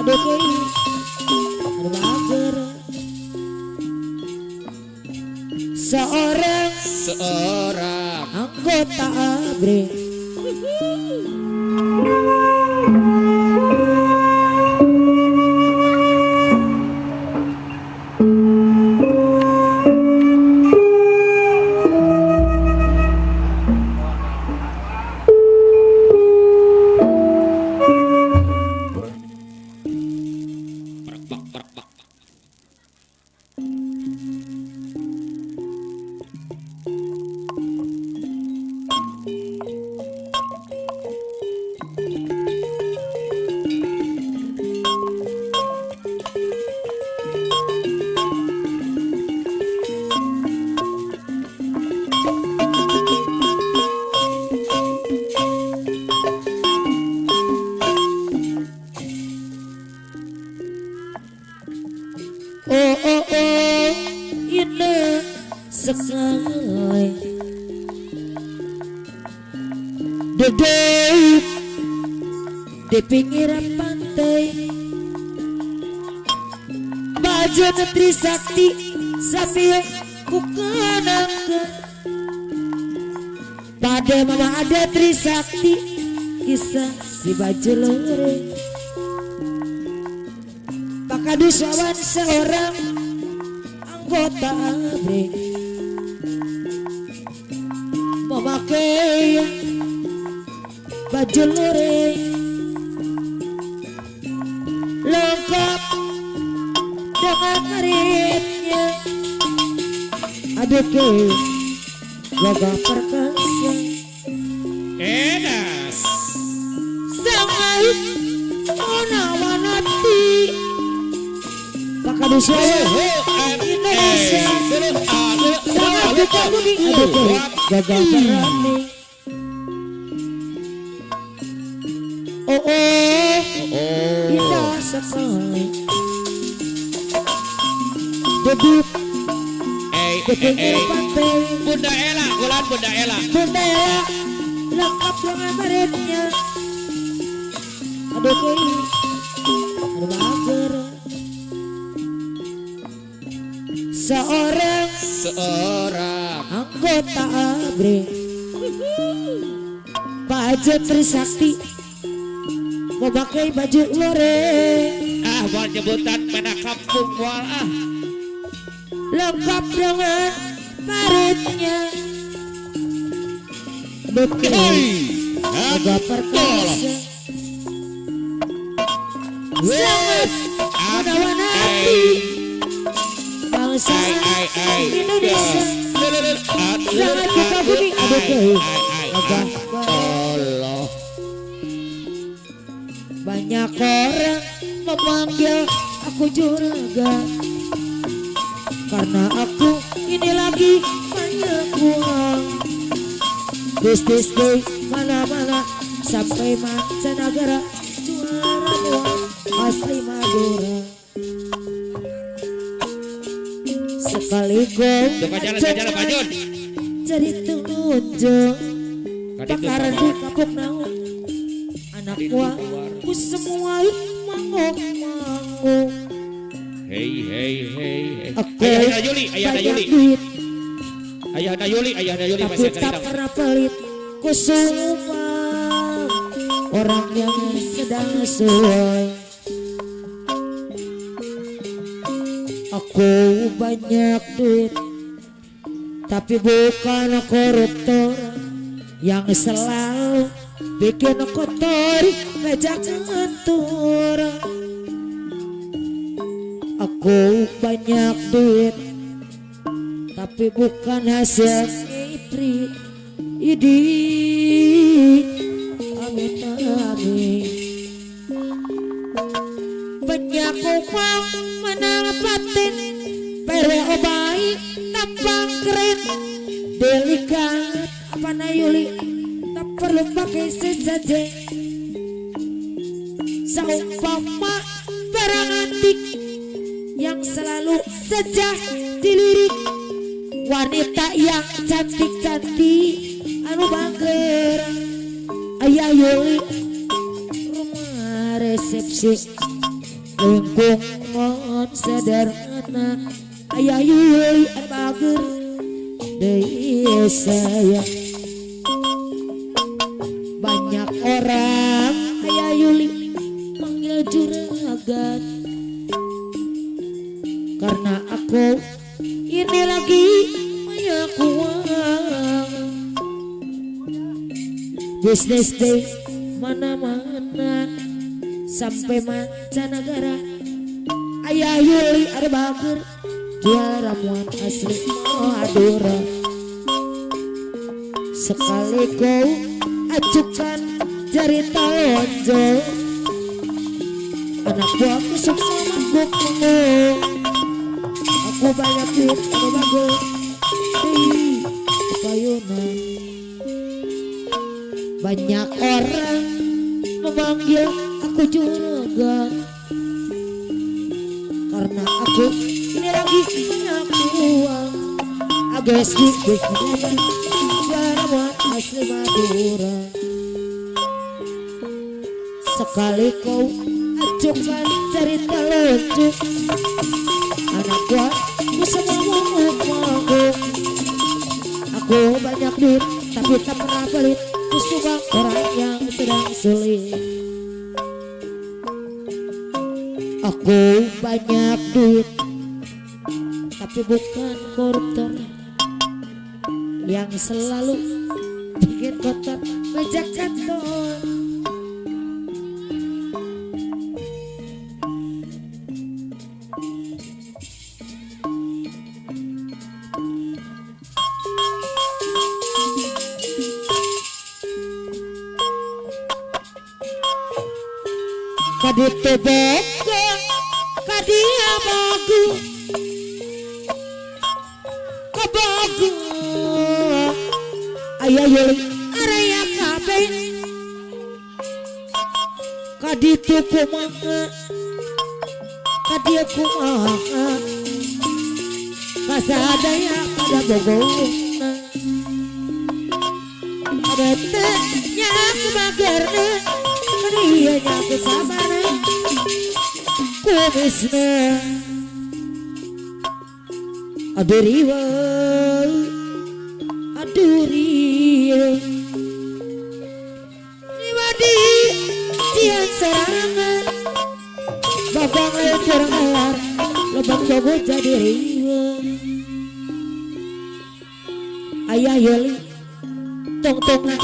aduh kei aduh mager seorang anggota ABRI indah sekali duduk di pinggiran pantai baju Trisakti sambil kukenangkan pada mama ada Trisakti kisah si baju lore pakadusawan seorang anggota ABRI memakai baju lore lengkap dengan karetnya aduh ke gagah perkasa edas sangat menawanati pakadusawan Indonesia sangat dikagumi aduh ke gagah berani indah sekali duduk di pinggir pantai Bunda Ella gulan Bunda Ella lengkap dengan karetnya aduh kei aduh mager seorang anggota ABRI baju Trisakti memakai baju lore buat nyebutan mana kampung wal lengkap dengan karetnya betul agak perkasa sangat menawan hati bangsa Indonesia sangat dikagumi aduh kei agak Allah banyak orang memanggil aku juragan karena aku ini lagi banyak uang bisnis di mana-mana sampai mancanegara juara uang asli Madura sekaligus jadi tunjuk bakaran di kapuk naun anak uang ku semua manggung Hei aku Ayahanda Yuli tapi tak pernah pelit ku sumpah orang yang sedang sesuai aku banyak duit tapi bukan koruptor yang selalu bikin kotor meja kantor aku banyak duit tapi bukan hasil ipri idi amin amin banyak uang menang paten pere obai tampang keren delikat apa na Yuli tak perlu pakai sesajen seumpama barang antik yang selalu saja dilirik wanita yang cantik-cantik anu bangker ayah Yuli rumah resepsi lengkungan sederhana aya Yuli bager deui saya banyak orang aya Yuli panggil juragan karena aku ini lagi banyak uang bisnis deh mana-mana sampai mancanegara ayah Yuli ada bager jual ramuan asli Madura sekali kau acukan jari talonjol anak buahku sukses mabuk aku banyak duit ada bager payunan banyak orang memanggil aku juragan karena aku ini lagi banyak uang agas bisnis ramuan asli Madura sekali kau acukan cerita lucu anak gua semua mau aku banyak duit tapi tak pernah pelit kusubang orang yang sedang sulit aku banyak duit tapi bukan koruptor yang selalu bikin kotor meja kantor kaditu boga kadia bagu kabagu ayah Yuli area kabe kaditu kumaha kadia kumaha kasadaya pada bogona ada tehnya kumagerna dia nyampe sabarna kumisna aduriwa aduriwa niwadi tian serangan babang ayo kurang alar lobang jogo jadi riwa ayah Yuli tong-tongan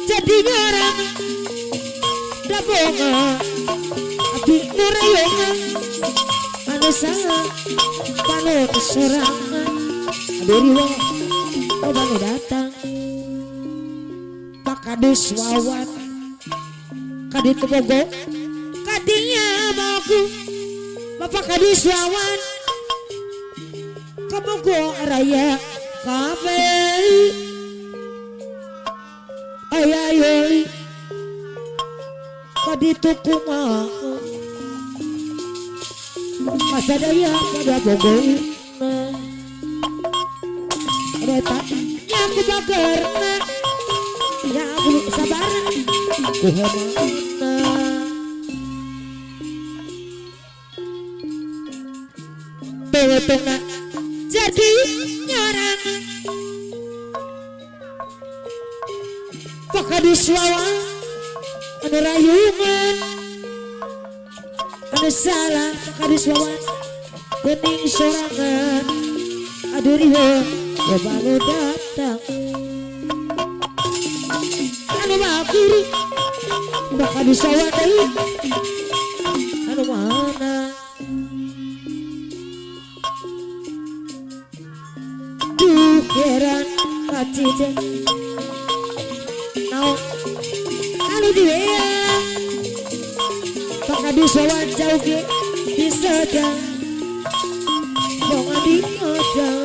jadi orang dabonga abdi nurayonga anu salah panu kesorangan aduriwa obanu datang pakadus wawan kaditu bogo kadinya bagu bapak kadus wawan kabogo raya kabe ayah Yuli kaditu kumaha pasadaya pada bogoina reta yang kubagerna ya aku sabar kuhemana tengah jadi nyorang pakadus wawan anu rayungan anu salah pakadus wawan gening sorangan aduriwa baru datang anu bakiri pakadus wawan deui anu mana duh heran kacije naon anu dieu pakadus wawan jauh ge bisa jang bonga di ojang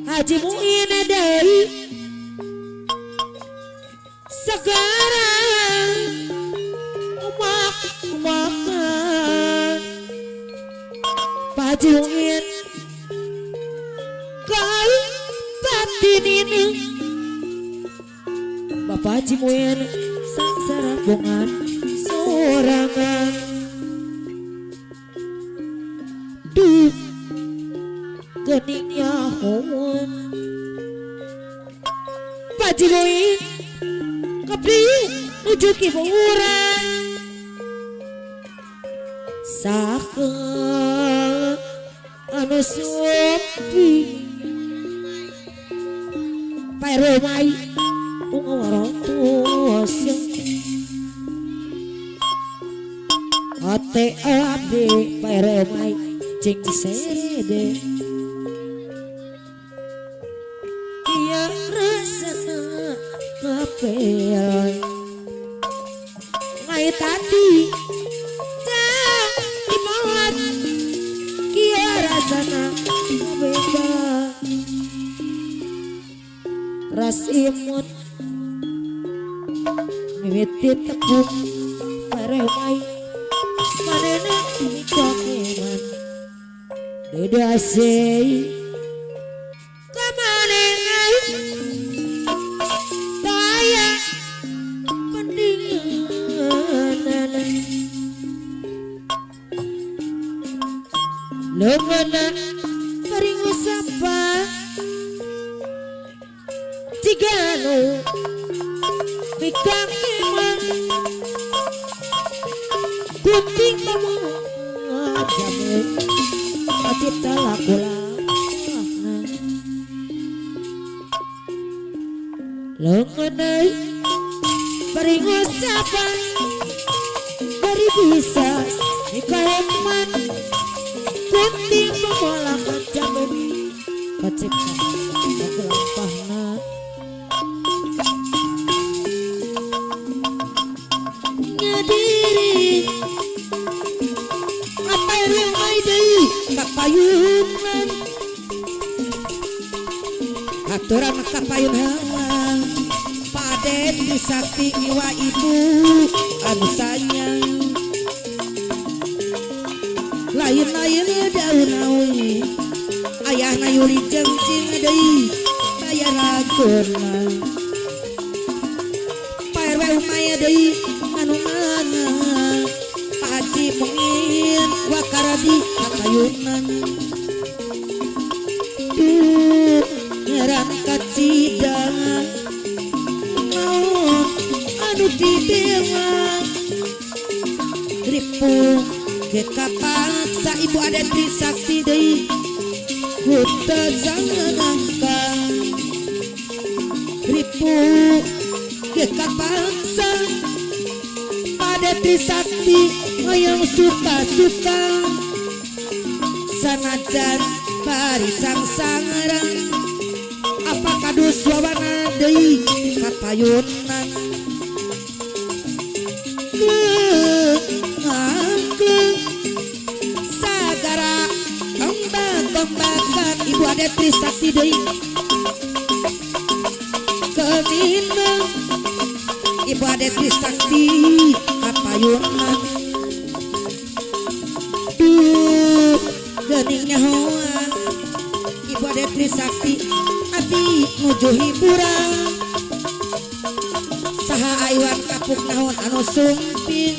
Haji Muin deui sekarang umak Pak Haji Muin kau batin ini Bapak Cimuyen sang sarabongan sorangan duh geningnya hon Pak Cimuyen kabri nuju kiburan sakeun anu sepi Pairomai ungawarotos Ate abdi Pairomai cing serede Iya rasana ngapel Ngai tadi Jang imalat Kia rasana ngabebas ras imut mimiti tepuk Pairomai manena ikokeman dedasei kamanengai daya pendingan leungena paringu sapa Cigano mikang emang gunting kamu jamu acipta lakula lengenai beringu sapa bari bisa ikaeman gunting kamu lakul jamu acipta lakula pahna diri apa yang deui kapayunan aturan kapayun hawang paden disakti ngiwa ibu anu sayang lain-lain daun awi ayahna yuli jengcing deui bayar rageuna Pairwe umaya deui anu mana Haji mungin wakaradi kapayunan ngeran kacidang naon anu didewa ripung ge kapaksa ibu adat disakti deui kuta janganangkan ripung ge kapaksa pada Trisakti yang suka-suka sanajan parisang sangarang apakah duswawana deui kapayunan sagara ombak-ombakan ibu ada Trisakti deui kemineng ibu ada Trisakti kapayunan duh geningnya hoa ibu ada Trisakti abdi nuju hiburan saha aywan kapuk naon anu sumping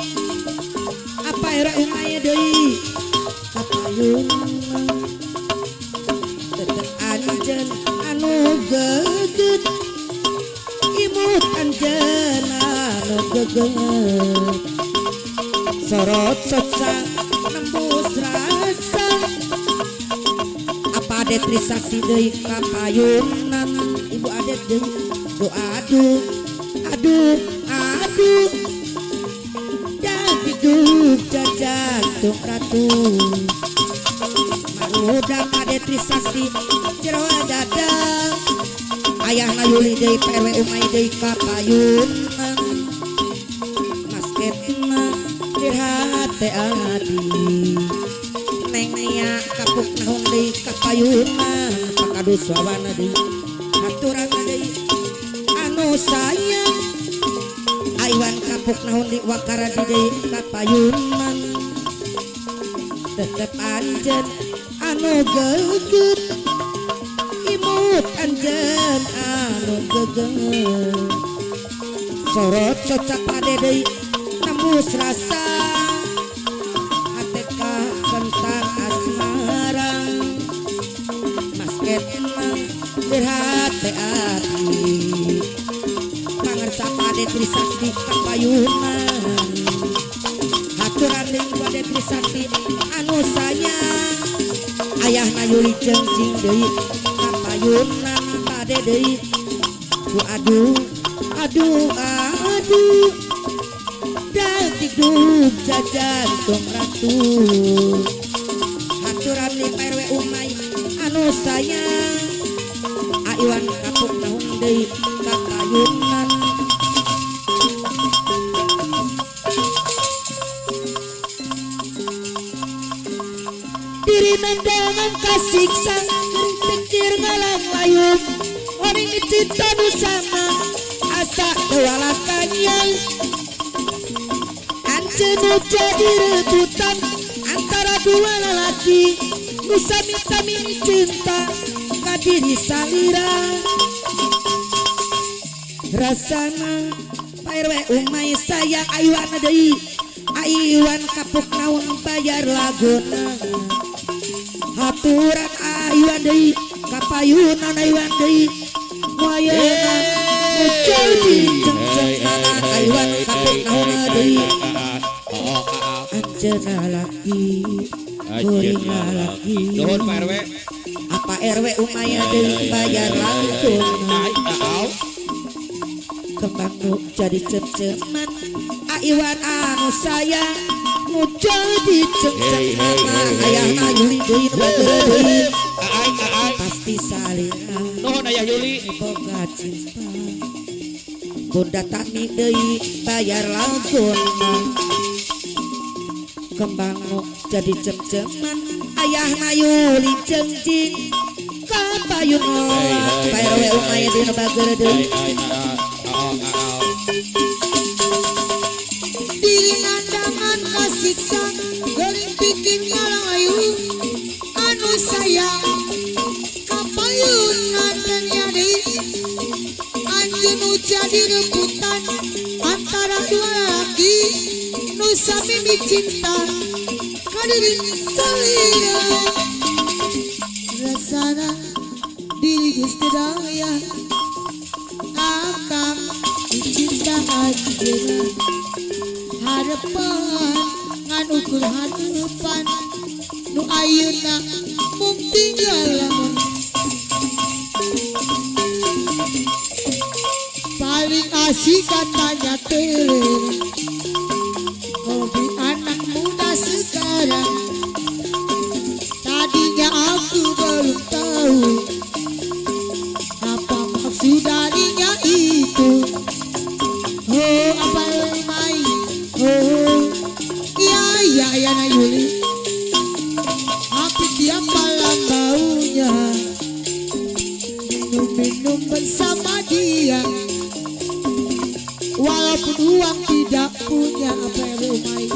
apa era umaya deui kapayunan tetep anjeun anu geget imut anjeun anu geget sorot sotsa nembus rasa apa adet Trisakti deui kapayunan ibu adet deui aduh aduh aduh dan hidup jantung ratu marudah adet Trisakti jero dadang ayahna yuli deui Pairwe umay deui kapayunan masketna dirhate adi neng nia kapuk naon deui kapayunan pakaduswawana deui aturan deui anu sayang aywan kapuk naon di wakaradi deui kapayunan tetep anjeun anu geget imut anjeun anu geget sorot cocak pade deui tembus rasa hateka kentang asmara masket mang berhati-hati pangarsa pade Trisakti kapayunan haturan deui pade Trisakti anu sayang ayahna Yuli jeung deui kapayunan pade deui aduh datik duk jajan tong ratu haturan di PRW Umay anu sayang Aiwan kapuk naung deui kapayunan diri nandangan kasiksa pikir ngalang layung orang cinta bersama asa kewalakannya ancenu jadi rebutan antara dua lelaki nu sami-sami cinta ka diri salira rasana PRW Umay sayang Aiwan deui Aiwan kapuk naon bayar laguna haturan Aiwan deui kapayunan Aiwan deui moyeuna mucul di cengcengan Aiwan kapuk naon deui anjeunna laki kuring lalaki nuhun Pak RW apa RW Umay deui bayar laguna kembang nu jadi cem-ceman Aiwan anu sayang mucul di cengcengan ayahna Yuli deui nu bageur deui pasti salira nuhun Ayah Yuli boga cinta Bunda Tami deui bayar laguna kembang nu jadi cem-ceman ayahna Yuli jeung jing kapayunan PRW Umay deui nu bageur deui diri nandangan kasiksa geuring bikin ngalang ayu anu sayang kapayunan tanya deui anjeun nu jadi rebutan antara dua laki nu sami cinta ka diri salira rasana diri geus teu daya akang cinta anjeunna harapan ngan ukur harapan nu ayeuna mung tinggal lamun paling asik katanya teh hobi anak muda sekarang tadinya aku belum tahu apa maksud darinya itu oh apa main oh iya na Yuli hampir tiap malam baunya minum bersama dia walaupun uang tidak punya PRW Umay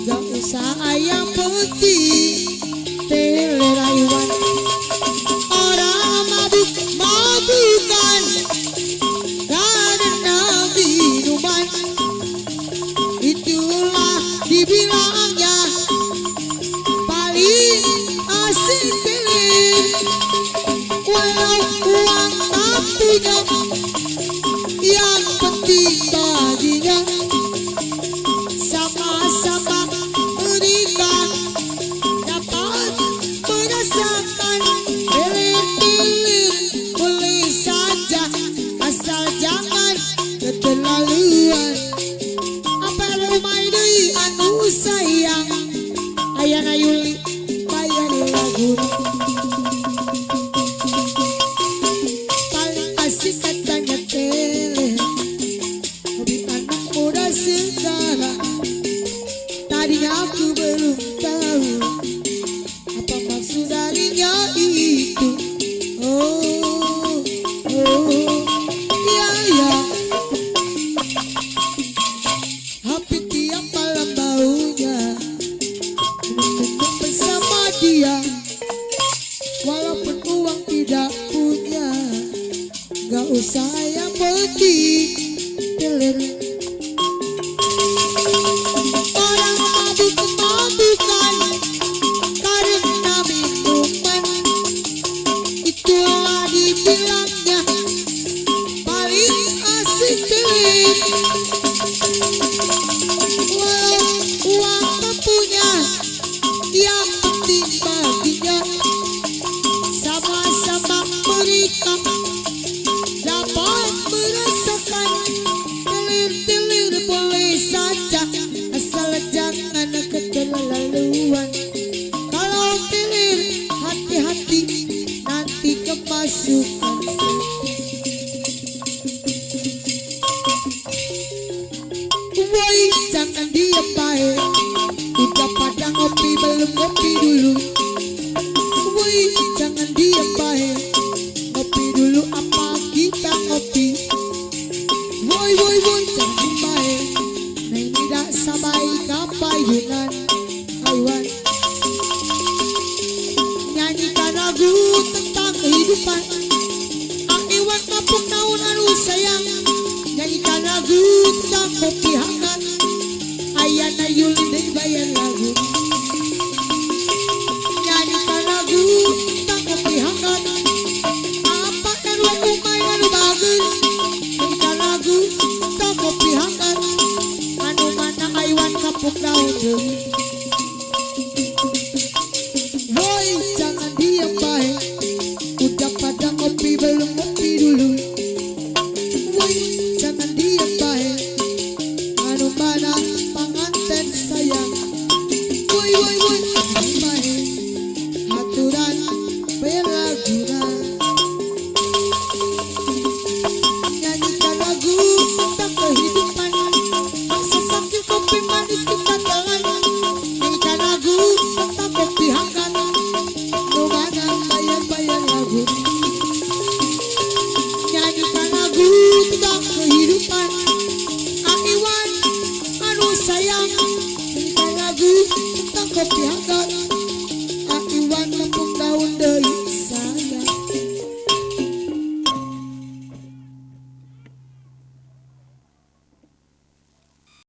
gak usah yang penting teler Aiwan orang mabukan karena minuman itulah dibilangnya paling asik pilih walau uang tak punya yang penting baginya sama-sama berikan Walau uang tak punya, yang penting baginya sama-sama mereka dapat merasakan. Telir-telir boleh saja, asal jangan keterlaluan. Kalau telir hati-hati, nanti kemasukan. Woi, jangan diam baik, udah pada ngopi belum ngopi dulu. Woi, jangan diam baik, ngopi dulu apa kita ngopi. Woi, woi, woi, jangan baik, neng tidak sabai kapayunan haiwan. Nyanyikan lagu tentang kehidupan, Iwan kampung naun anu sayang. Nyanyikan lagu tentang kopi hangat, Ayana Yuli dari bayar lagu. Nyanyikan lagu tentang kopi hangat, apa kan lagu main anu bagus. Nyanyikan lagu tentang kopi hangat, anu mana Iwan kampung naun deui. Woi, jangan diam baik, udah pada ngopi belum ngopi dulu. Woi, jangan diam baik, anu mana panganten sayang. Woi, woi, woi, jangan baik, aturan berlaguna. Nyanyikan lagu tentang kehidupan, masa sambil kopi manis kita telan. Nyanyikan lagu tentang kopi hangat, anu mana bayar-bayar lagu. Nyanyikan lagu tentang kehidupan, Iwan anu sayang. Nyanyikan lagu tentang kopi hangat,